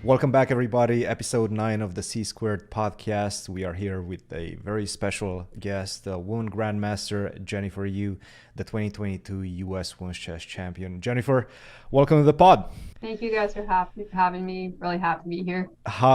Welcome back, everybody. Episode 9 of the C Squared podcast. We are here with a very special guest, woman grandmaster Jennifer Yu, the 2022 US Women's Chess Champion. Jennifer, welcome to the pod. Thank you guys for having me. Really happy to be here.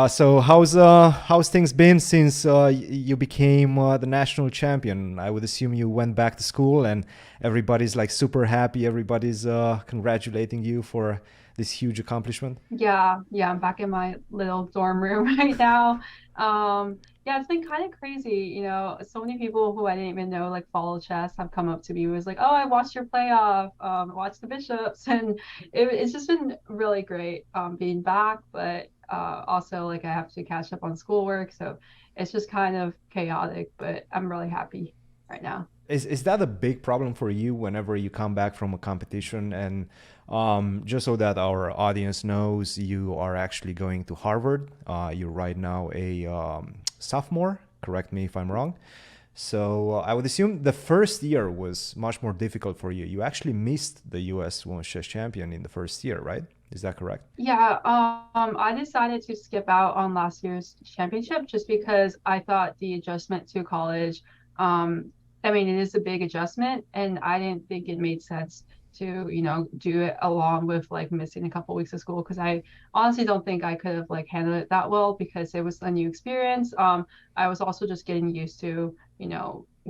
So how's things been since you became the national champion? I would assume you went back to school and everybody's like super happy. Everybody's congratulating you for this huge accomplishment. Yeah, I'm back in my little dorm room right now. Yeah, it's been kind of crazy. So many people who I didn't even know like follow chess have come up to me. It was like, oh, I watched your playoff, watched the bishops, and it's just been really great being back. But also like I have to catch up on schoolwork, so it's just kind of chaotic. But I'm really happy right now. Is that a big problem for you whenever you come back from a competition? And just so that our audience knows, you are actually going to Harvard. You're right now a sophomore. Correct me if I'm wrong. So I would assume the first year was much more difficult for you. You actually missed the U.S. Women's Chess Champion in the first year, right? Is that correct? Yeah, I decided to skip out on last year's championship just because I thought the adjustment to college, um, I mean, it is a big adjustment, and I didn't think it made sense to, do it along with like missing a couple weeks of school because I honestly don't think I could have like handled it that well because it was a new experience. I was also just getting used to,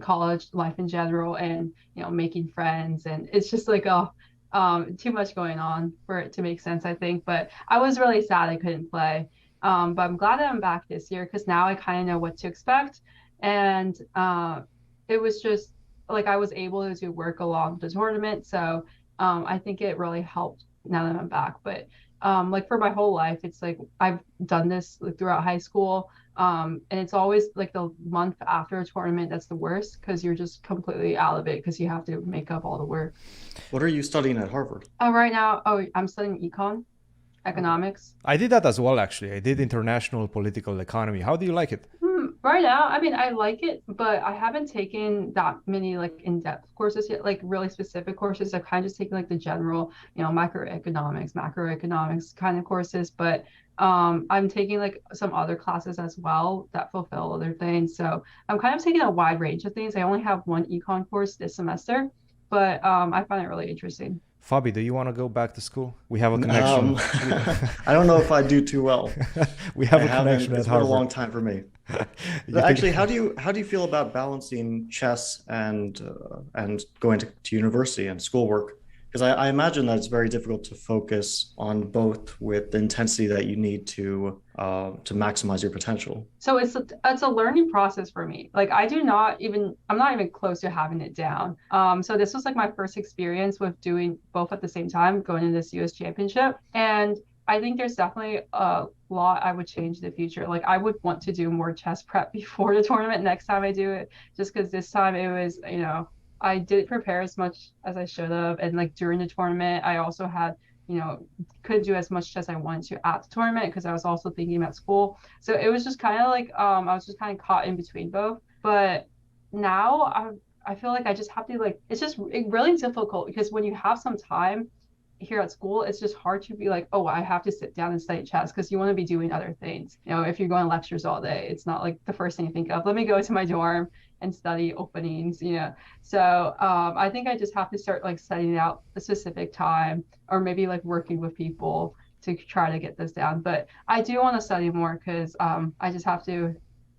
college life in general and, making friends, and it's just like, oh, too much going on for it to make sense, I think. But I was really sad I couldn't play. But I'm glad that I'm back this year because now I kind of know what to expect. And it was just like I was able to do work along the tournament. So I think it really helped now that I'm back. But like for my whole life, it's like I've done this like, throughout high school. And it's always like the month after a tournament that's the worst because you're just completely out of it because you have to make up all the work. What are you studying at Harvard? Right now, I'm studying econ, Okay. economics. I did that as well, actually. I did international political economy. How do you like it? Right now, I mean, I like it, but I haven't taken that many like in-depth courses yet, like really specific courses. I've kind of just taken like the general, macroeconomics kind of courses, but I'm taking like some other classes as well that fulfill other things. So I'm kind of taking a wide range of things. I only have one econ course this semester, but I find it really interesting. Fabi, do you want to go back to school? We have a Um, connection. I don't know if I do too well. We I have a haven't. connection at It's been a Harvard. long time for me. You But actually, think? how do you feel about balancing chess and going to university and schoolwork? Because I imagine that it's very difficult to focus on both with the intensity that you need to maximize your potential. So it's a learning process for me. Like I'm not even close to having it down. So this was like my first experience with doing both at the same time, going to this US championship. And I think there's definitely a lot I would change in the future. Like I would want to do more chess prep before the tournament next time I do it, just because this time it was, I didn't prepare as much as I should have. And like during the tournament, I also had, couldn't do as much as I wanted to at the tournament because I was also thinking about school. So it was just kind of like I was just kind of caught in between both. But now I feel like I just have to like it's just really difficult because when you have some time here at school, it's just hard to be like, oh, I have to sit down and study chess because you want to be doing other things. If you're going lectures all day, it's not like the first thing you think of. Let me go to my dorm and study openings. So I think I just have to start like setting out a specific time or maybe like working with people to try to get this down. But I do want to study more because I just have to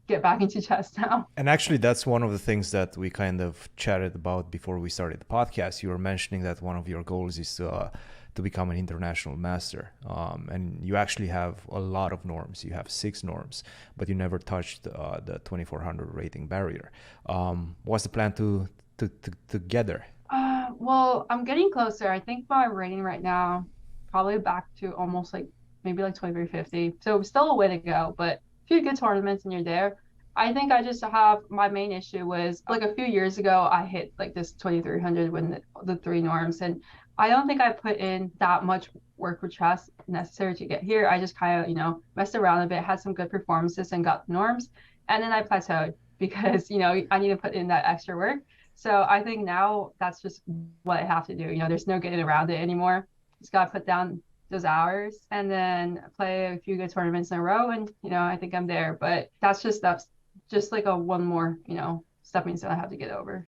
get back into chess now. And actually, that's one of the things that we kind of chatted about before we started the podcast. You were mentioning that one of your goals is to become an international master. And you actually have a lot of norms. You have 6 norms, but you never touched the 2400 rating barrier. What's the plan to get there? Well, I'm getting closer. I think my rating right now probably back to almost like maybe like 2350. So still a way to go, but a few good tournaments and you're there. I think I just have my main issue was like a few years ago I hit like this 2300 when the 3 norms, and I don't think I put in that much work with chess necessary to get here. I just kind of, messed around a bit, had some good performances and got the norms, and then I plateaued because, I need to put in that extra work. So I think now that's just what I have to do. There's no getting around it anymore. Just gotta put down those hours and then play a few good tournaments in a row, and I think I'm there. But that's just like a one more stepping stone I have to get over.